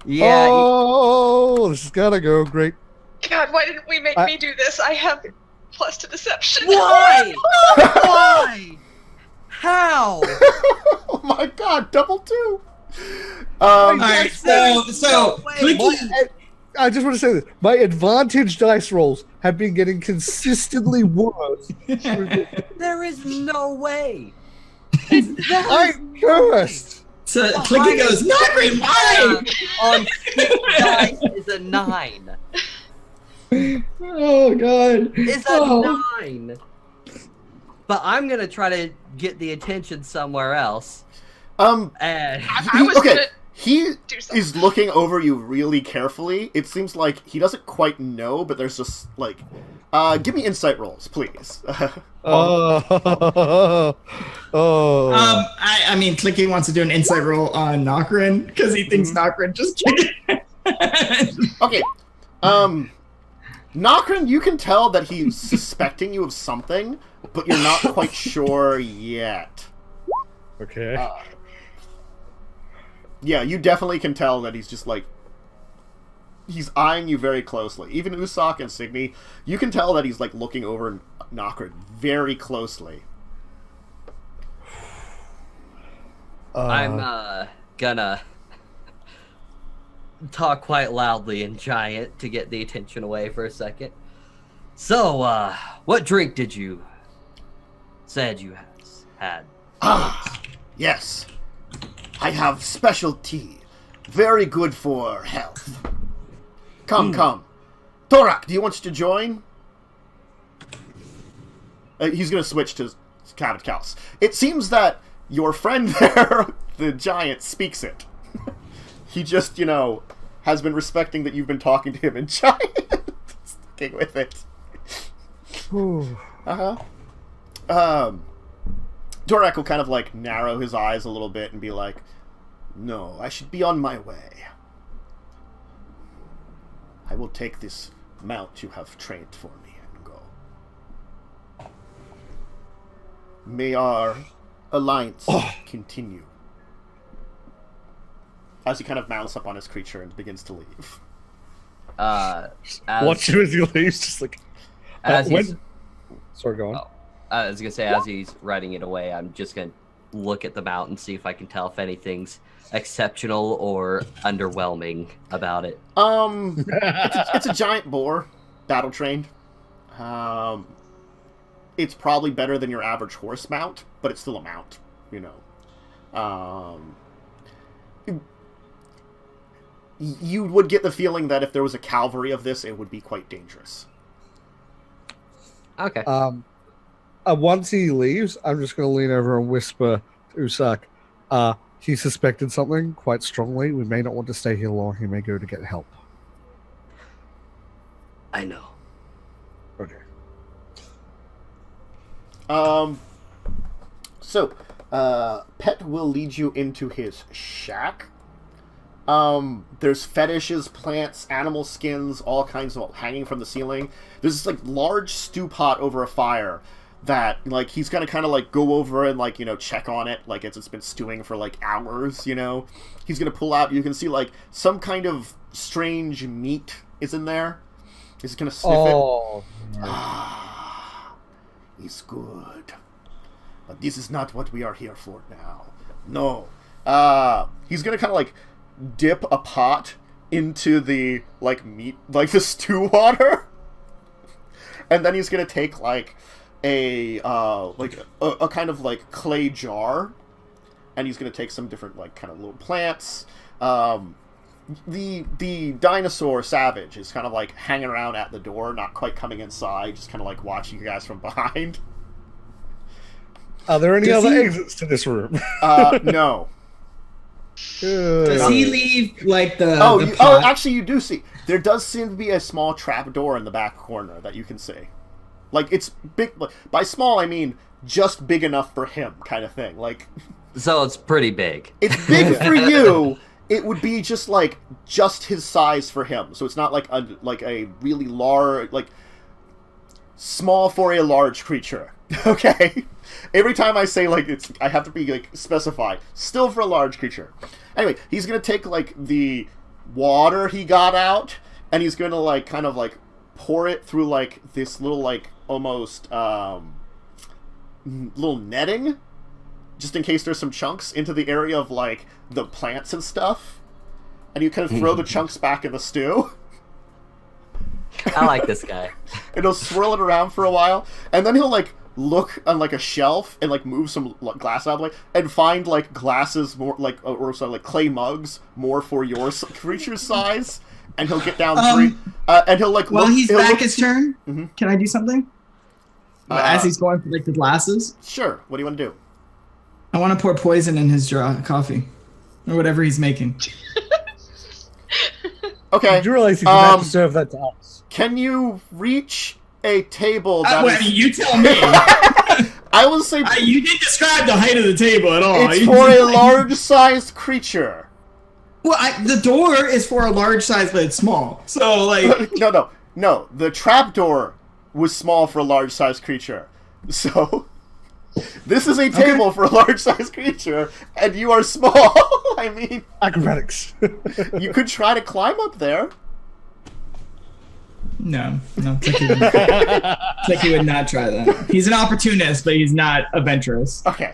Yeah. Oh, this is gonna go great. God, why didn't we make me do this? I have plus to deception. Why? Why? How? Oh my god, double 2. Alright, so No way. Clicky, I just want to say this. My advantage dice rolls have been getting consistently worse. There is no way. I'm cursed. so Clicky goes, Nokren, why? On 6 dice is a 9. Oh god. Is a 9. But I'm gonna try to get the attention somewhere else. And I was gonna He do something. is looking over you really carefully. It seems like he doesn't quite know, but there's just like, give me insight rolls, please. Oh. I mean, Clicky wants to do an insight roll on Nokren because he thinks Nokren just kicked it. Okay. Nokren, you can tell that he's suspecting you of something, but you're not quite sure yet. Okay. Yeah, you definitely can tell that he's just like, he's eyeing you very closely. Even Usopp and Signe, you can tell that he's like looking over Nokren very closely. I'm gonna talk quite loudly in Giant to get the attention away for a second. So, what drink did you said you had? Ah, yes. I have special tea. Very good for health. Come, come. Thorak, do you want to join? He's going to switch to Cabot Cows. It seems that your friend there, the giant, speaks it. He just, has been respecting that you've been talking to him in giant. Sticking with it. Thorak will kind of like narrow his eyes a little bit and be like, no, I should be on my way. I will take this mount you have trained for me and go. May our alliance continue. As he kind of mounts up on his creature and begins to leave. Watch him as he leaves, just like. Sorry, go on. I was gonna say, as he's riding it away, I'm just gonna look at the mount and see if I can tell if anything's exceptional or underwhelming about it. It's a giant boar, battle trained. It's probably better than your average horse mount, but it's still a mount, You would get the feeling that if there was a cavalry of this, it would be quite dangerous. Okay. Once he leaves, I'm just going to lean over and whisper to Usopp, he suspected something quite strongly. We may not want to stay here long. He may go to get help. I know. Okay. So, Pet will lead you into his shack. There's fetishes, plants, animal skins, all kinds of hanging from the ceiling. There's this, like, large stew pot over a fire that, like, he's gonna kind of, like, go over and, like, check on it, like, it's been stewing for, like, hours, He's gonna pull out, you can see, like, some kind of strange meat is in there. He's gonna sniff it. Ah, it's good. But this is not what we are here for now. No. He's gonna kind of, like, dip a pot into the, like, meat, like, the stew water. And then he's gonna take, like, a kind of, like, clay jar. And he's gonna take some different, like, kind of little plants. The dinosaur savage is kind of, like, hanging around at the door, not quite coming inside, just kind of, like, watching you guys from behind. Are there any other exits to this room? No. Does he leave like the? Actually, you do see there does seem to be a small trap door in the back corner that you can see. Like, it's big. By small, I mean just big enough for him, kind of thing. Like, So it's pretty big. it's big for you. It would be just his size for him. So it's not like a really large, like, small for a large creature. Okay? Every time I say, like, I have to be, like, specified. Still for a large creature. Anyway, he's gonna take, like, the water he got out, and he's gonna, like, kind of, like, pour it through, like, this little, like, almost, little netting, just in case there's some chunks into the area of, like, the plants and stuff. And you kind of throw the chunks back in the stew. I like this guy. And he'll swirl it around for a while, and then he'll, like, look on, like, a shelf and, like, move some glass out of the way and find, like, glasses more, like, or sort of, like, clay mugs more for your creature's size, and he'll get down three, and he'll, like, While he's back his turn, Mhm. can I do something? As he's going for, like, the glasses? Sure, what do you want to do? I want to pour poison in his coffee. Or whatever he's making. Okay, Did you realize you didn't have to serve that to us? can you reach a table that Well, I mean, you tell me. I will say You didn't describe the height of the table at all. it's You for a just, like- large-sized creature. Well, the door is for a large size, but it's small. So, like, No, the trapdoor was small for a large-sized creature. So, this is a table for a large-sized creature, and you are small. I mean, Acrobatics. you could try to climb up there. no, it's like he would not try that. He's an opportunist, but he's not adventurous. Okay.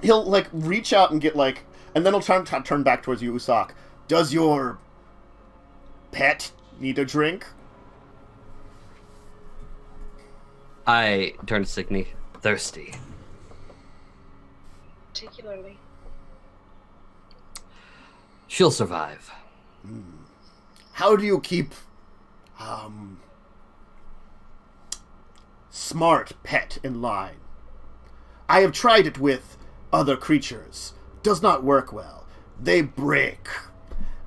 He'll, like, reach out and get, like... And then he'll turn back towards you, Usoc. Does your pet need a drink? I turn to Signe. Thirsty. Particularly. She'll survive. How do you keep, smart pet in line? I have tried it with other creatures. Does not work well. They break.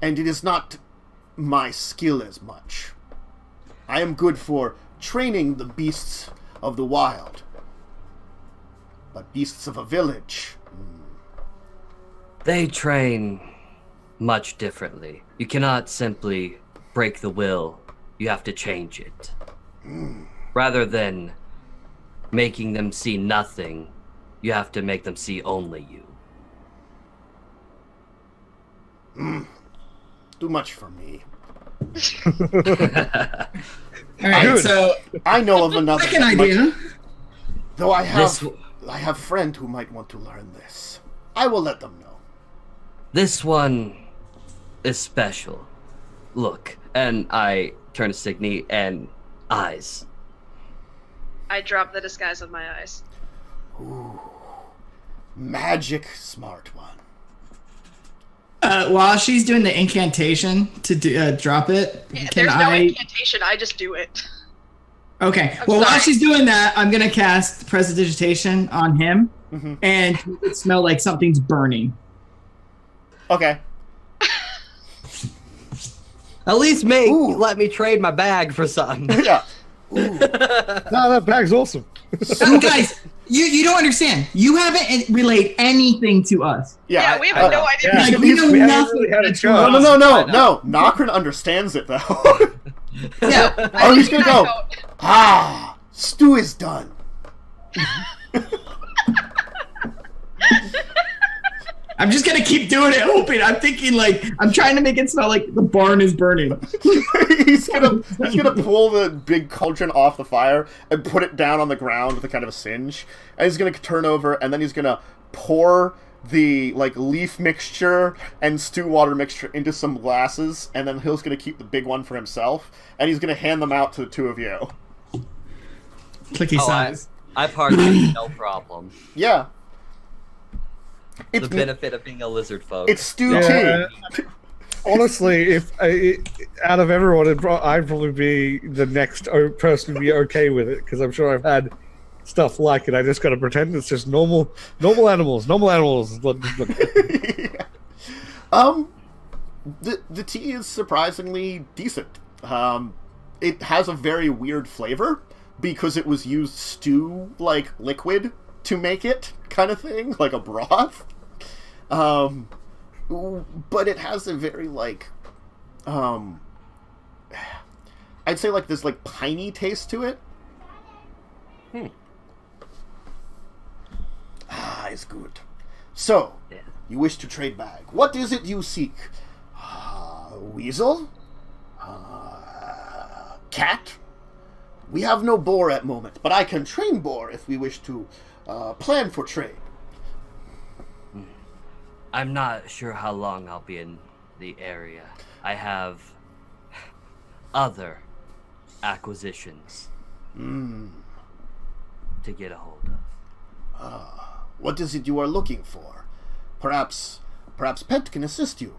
And it is not my skill as much. I am good for training the beasts of the wild. But beasts of a village... They train much differently. You cannot simply break the will. You have to change it. Rather than making them see nothing, you have to make them see only you. Too much for me. All right, so I know of another... second idea. Though I have... This- I have friend who might want to learn this. I will let them know. This one is special. Look, and I turn to Signe and eyes. I drop the disguise of my eyes. Ooh. Magic smart one. While she's doing the incantation to drop it, Yeah, can there's no I? incantation, I just do it. Okay. I'm Well, while sorry. she's doing that, I'm gonna cast Prestidigitation on him, and he would smell like something's burning. Okay. At least Ooh. let me trade my bag for something. Yeah. No, that bag's awesome. Guys, you don't understand. You haven't relayed anything to us. Yeah, we have no idea. Yeah. Like, we know We haven't nothing. really had a That's chance. wrong. No. Nokren understands it, though. Yeah. Oh, he's gonna I go. don't. Ah, stew is done. I'm just gonna keep doing it, hoping. I'm thinking like I'm trying to make it smell like the barn is burning. he's gonna pull the big cauldron off the fire and put it down on the ground with a kind of a singe, and he's gonna turn over, and then he's gonna pour the like leaf mixture and stew water mixture into some glasses, and then he's gonna keep the big one for himself, and he's gonna hand them out to the two of you. Clicky Oh, size. I partake, no problem. Yeah. The It's benefit of being a lizard folk. it's stew Yeah. tea. Honestly, if out of everyone, I'd probably be the next person to be okay with it, because I'm sure I've had stuff like it. I just got to pretend it's just normal animals. Look. The tea is surprisingly decent. It has a very weird flavor, because it was used stew like liquid to make it, kind of thing, like a broth. But it has a very like, I'd say like this like piney taste to it. Ah, it's good. So, you wish to trade bag. What is it you seek? Weasel? Cat? We have no boar at moment, but I can train boar if we wish to plan for trade. I'm not sure how long I'll be in the area. I have other acquisitions to get a hold of. What is it you are looking for? Perhaps Pet can assist you.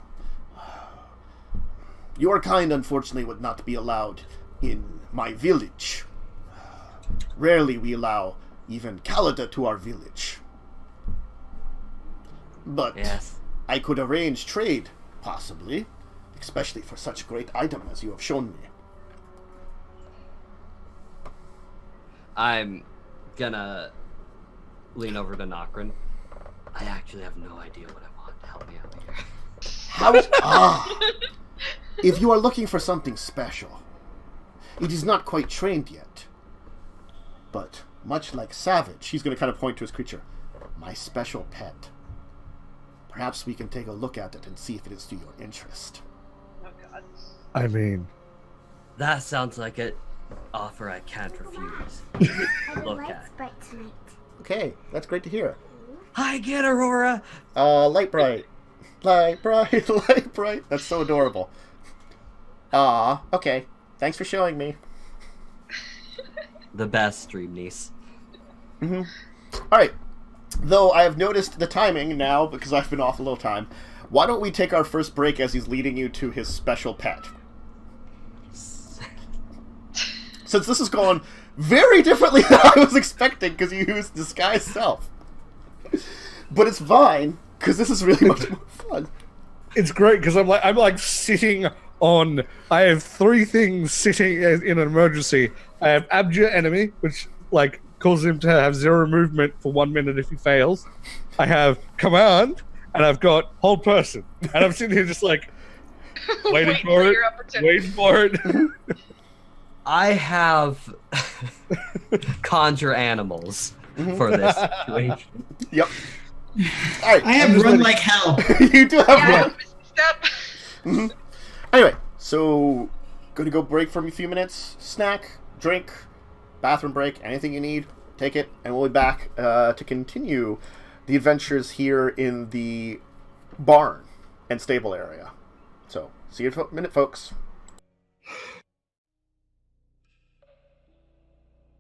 Your kind, unfortunately, would not be allowed in my village. Rarely we allow even Kalida to our village. But Yes. I could arrange trade, possibly, especially for such a great item as you have shown me. I'm gonna lean over to Nokren. I actually have no idea what I want. Help me out here. If you are looking for something special, it is not quite trained yet. But much like Savage, he's going to kind of point to his creature. My special pet. Perhaps we can take a look at it and see if it is to your interest. Oh god. I mean, That sounds like an offer I can't refuse. Look at. Okay, that's great to hear. Hi again, Aurora. Light bright. Light bright, light bright. That's so adorable. Okay. Thanks for showing me. The best stream niece. Alright. Though I have noticed the timing now, because I've been off a little time, why don't we take our first break as he's leading you to his special pet? Since this is going very differently than I was expecting, because you used disguise self. But it's fine, because this is really much more fun. it's great because I'm like sitting on. I have three things sitting in an emergency. I have abjure enemy, which like causes him to have 0 movement for 1 minute if he fails. I have command, and I've got hold person, and I'm sitting here just like waiting for it, your opportunity. waiting for it. I have conjure animals for this situation. Yep. All right. I have run like hell. You do have Yeah, one. step. Anyway, so gonna go break for a few minutes. Snack, drink, bathroom break, anything you need, take it, and we'll be back to continue the adventures here in the barn and stable area. So, see you in a minute, folks.